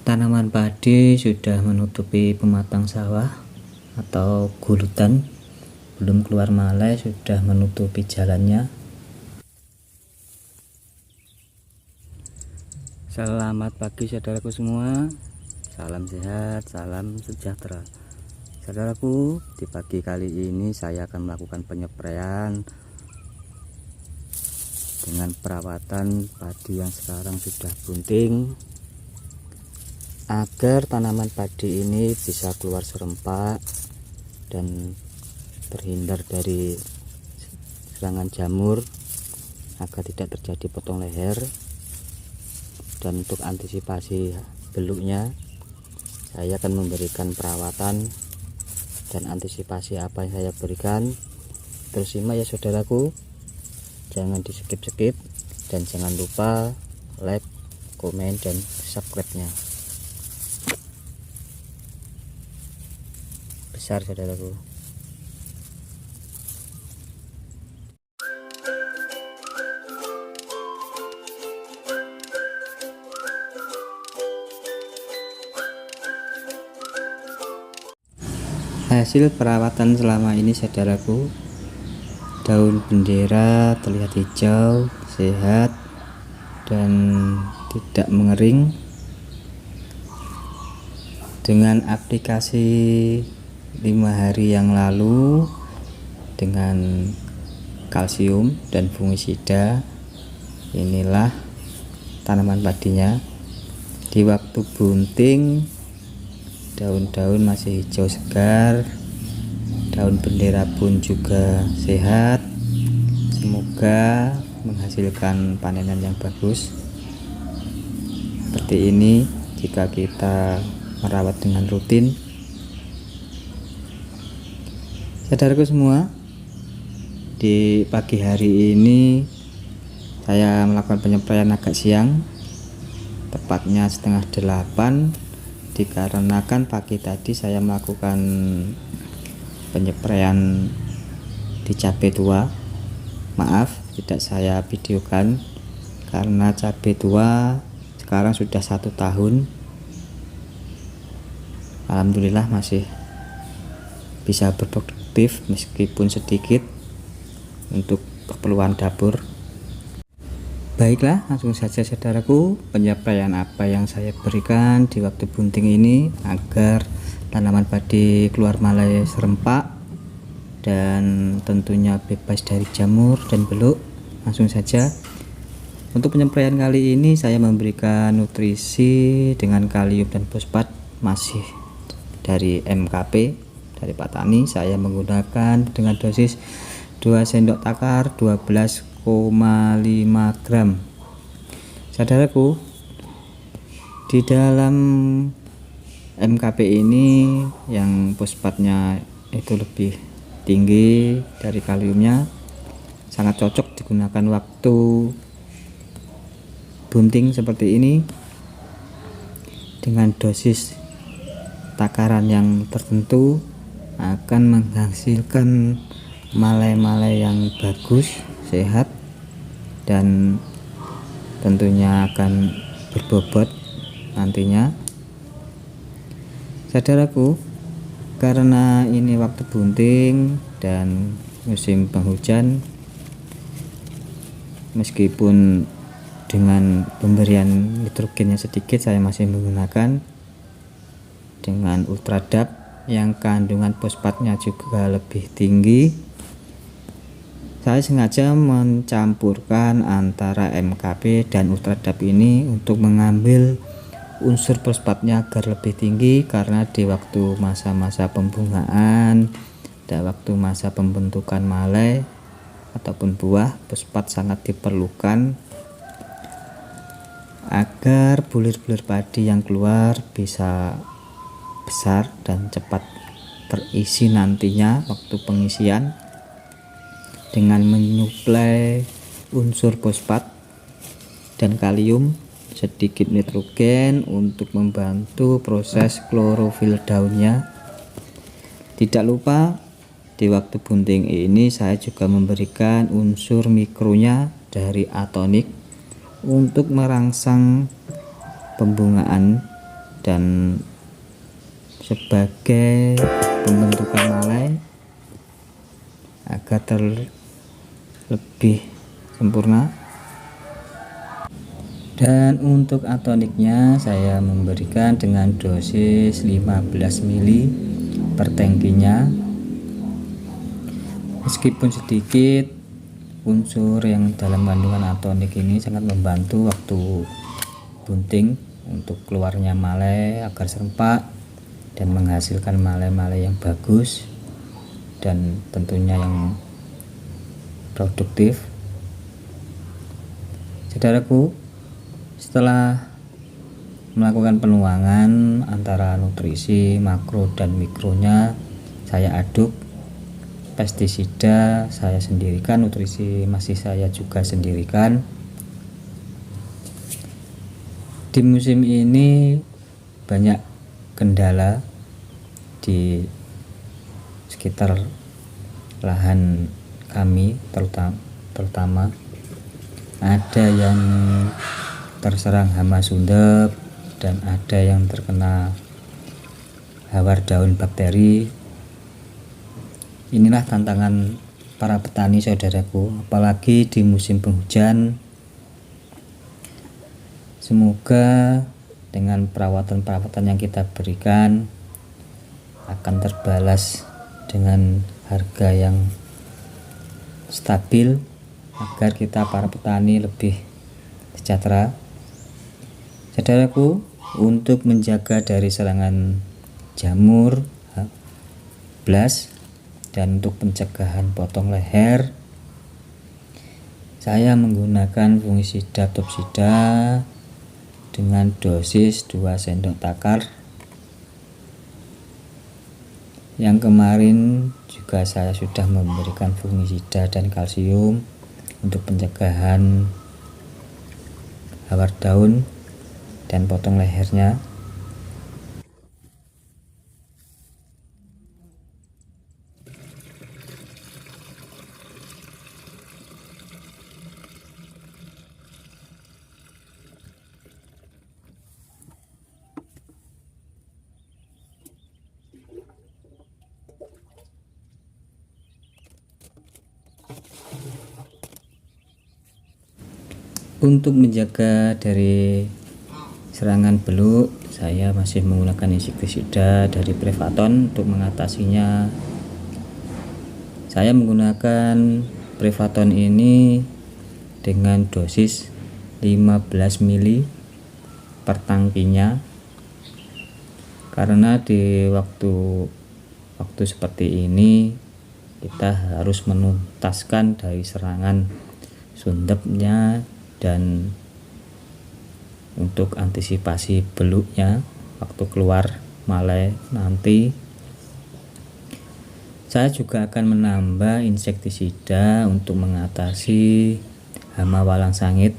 Tanaman padi sudah menutupi pematang sawah atau gulutan, belum keluar malai sudah menutupi jalannya. Selamat pagi saudaraku semua, salam sehat, salam sejahtera. Saudaraku, di pagi kali ini saya akan melakukan penyepraian dengan perawatan padi yang sekarang sudah bunting, agar tanaman padi ini bisa keluar serempak dan terhindar dari serangan jamur, agar tidak terjadi potong leher. Dan untuk antisipasi beluknya, saya akan memberikan perawatan dan antisipasi apa yang saya berikan. Terus simak ya saudaraku, jangan di skip-skip, dan jangan lupa like, komen, dan subscribe-nya. Besar saudaraku. Hasil perawatan selama ini saudaraku, daun bendera terlihat hijau, sehat, dan tidak mengering. Dengan aplikasi 5 hari yang lalu dengan kalsium dan fungisida, inilah tanaman padinya. Di waktu bunting, daun-daun masih hijau segar, daun bendera pun juga sehat. Semoga menghasilkan panenan yang bagus. Seperti ini jika kita merawat dengan rutin. Saudaraku semua, di pagi hari ini saya melakukan penyepraian agak siang, tepatnya 7:30, dikarenakan pagi tadi saya melakukan penyempraian di cabai tua. Maaf tidak saya videokan karena cabai tua sekarang sudah 1 tahun. Alhamdulillah masih bisa berproduktif meskipun sedikit untuk keperluan dapur. Baiklah, langsung saja saudaraku, penyepraian apa yang saya berikan di waktu bunting ini agar tanaman padi keluar malai serempak dan tentunya bebas dari jamur dan beluk. Langsung saja, untuk penyepraian kali ini saya memberikan nutrisi dengan kalium dan fosfat masih dari MKP dari Pak Tani. Saya menggunakan dengan dosis 2 sendok takar 12,5 gram. Saudaraku, di dalam MKP ini yang fosfatnya itu lebih tinggi dari kaliumnya, sangat cocok digunakan waktu bunting seperti ini dengan dosis takaran yang tertentu akan menghasilkan malai-malai yang bagus, sehat, dan tentunya akan berbobot nantinya. Saudaraku, karena ini waktu bunting dan musim penghujan, meskipun dengan pemberian nitrogennya sedikit, saya masih menggunakan dengan Ultradap yang kandungan fosfatnya juga lebih tinggi. Saya sengaja mencampurkan antara MKP dan Ultradap ini untuk mengambil unsur fosfatnya agar lebih tinggi, karena di waktu masa-masa pembungaan dan waktu masa pembentukan malai ataupun buah, fosfat sangat diperlukan agar bulir-bulir padi yang keluar bisa besar dan cepat terisi nantinya waktu pengisian. Dengan menyuplai unsur fosfat dan kalium, sedikit nitrogen untuk membantu proses klorofil daunnya. Tidak lupa di waktu bunting ini saya juga memberikan unsur mikronya dari Atonik untuk merangsang pembungaan dan sebagai pembentukan malai agar lebih sempurna. Dan untuk atoniknya saya memberikan dengan dosis 15 ml per tangkinya. Meskipun sedikit, unsur yang dalam kandungan atonik ini sangat membantu waktu bunting untuk keluarnya malai agar serempak dan menghasilkan malai-malai yang bagus dan tentunya yang produktif. Saudaraku, setelah melakukan penuangan antara nutrisi makro dan mikronya, saya aduk. Pestisida saya sendirikan, nutrisi masih saya juga sendirikan. Di musim ini banyak kendala di sekitar lahan kami, terutama ada yang terserang hama sundep dan ada yang terkena hawar daun bakteri. Inilah tantangan para petani saudaraku, apalagi di musim penghujan. Semoga dengan perawatan-perawatan yang kita berikan akan terbalas dengan harga yang stabil agar kita para petani lebih sejahtera. Saudaraku, untuk menjaga dari serangan jamur, blast, dan untuk pencegahan potong leher, saya menggunakan fungisida topsida dengan dosis 2 sendok takar. Yang kemarin juga saya sudah memberikan fungisida dan kalsium untuk pencegahan hawar daun dan potong lehernya. Untuk menjaga dari serangan beluk, saya masih menggunakan insektisida dari Prevaton. Untuk mengatasinya, saya menggunakan Prevaton ini dengan dosis 15 ml per tangkinya, karena di waktu seperti ini kita harus menuntaskan dari serangan sundepnya. Dan untuk antisipasi beluknya waktu keluar malai nanti, saya juga akan menambah insektisida untuk mengatasi hama walang sangit,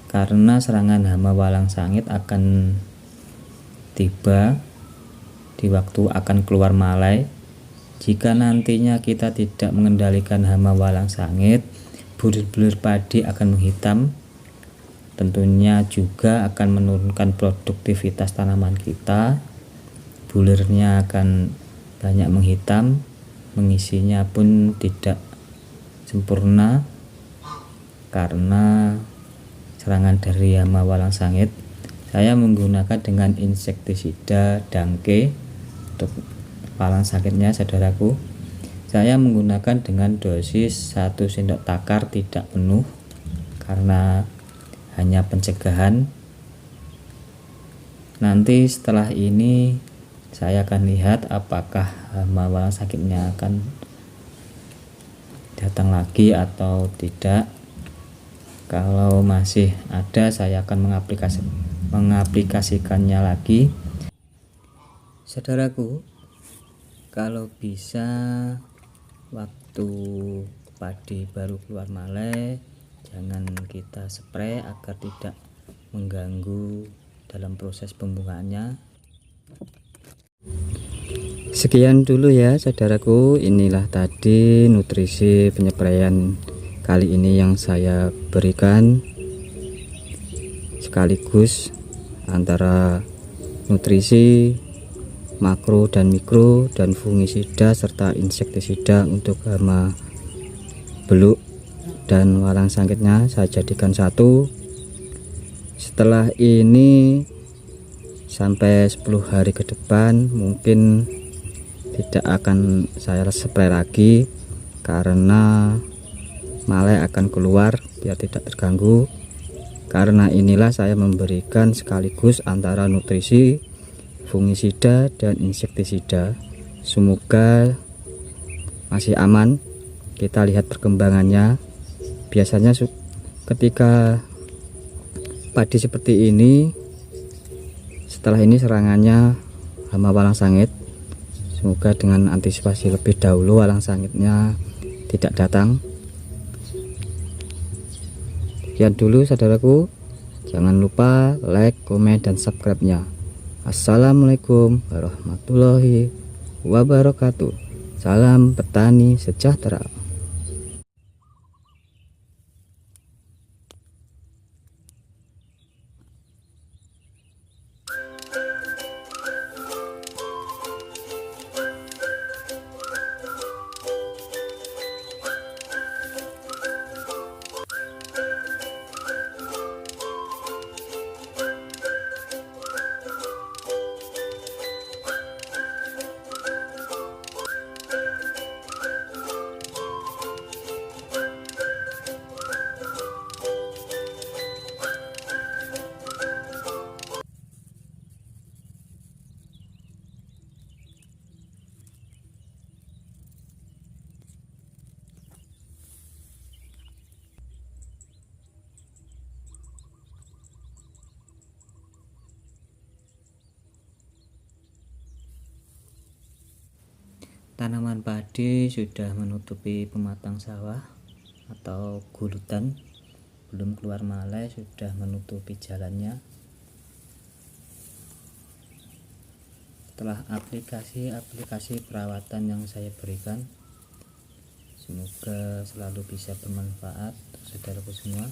karena serangan hama walang sangit akan tiba di waktu akan keluar malai. Jika nantinya kita tidak mengendalikan hama walang sangit, bulir-bulir padi akan menghitam, tentunya juga akan menurunkan produktivitas tanaman kita. Bulirnya akan banyak menghitam, mengisinya pun tidak sempurna karena serangan dari hama walang sangit. Saya menggunakan dengan insektisida Dangke untuk walang sangitnya, saudaraku. Saya menggunakan dengan dosis 1 sendok takar, tidak penuh karena hanya pencegahan. Nanti setelah ini saya akan lihat apakah hama walang sangitnya akan datang lagi atau tidak. Kalau masih ada, saya akan mengaplikasikannya lagi. Saudaraku, kalau bisa waktu padi baru keluar malai, jangan kita spray agar tidak mengganggu dalam proses pembungaannya. Sekian dulu ya saudaraku, inilah tadi nutrisi penyepraian kali ini yang saya berikan, sekaligus antara nutrisi makro dan mikro dan fungisida serta insektisida untuk hama beluk dan walang sangkitnya saya jadikan satu. Setelah ini sampai 10 hari ke depan mungkin tidak akan saya spray lagi karena malai akan keluar biar tidak terganggu. Karena inilah saya memberikan sekaligus antara nutrisi, fungisida dan insektisida. Semoga masih aman. Kita lihat perkembangannya. Biasanya ketika padi seperti ini, setelah ini serangannya hama walang sangit. Semoga dengan antisipasi lebih dahulu walang sangitnya tidak datang. Sekian dulu saudaraku, jangan lupa like, komen, dan subscribe-nya. Assalamualaikum warahmatullahi wabarakatuh. Salam petani sejahtera. Tanaman padi sudah menutupi pematang sawah atau gulutan, belum keluar malai sudah menutupi jalannya. Setelah aplikasi perawatan yang saya berikan, semoga selalu bisa bermanfaat saudaraku semua.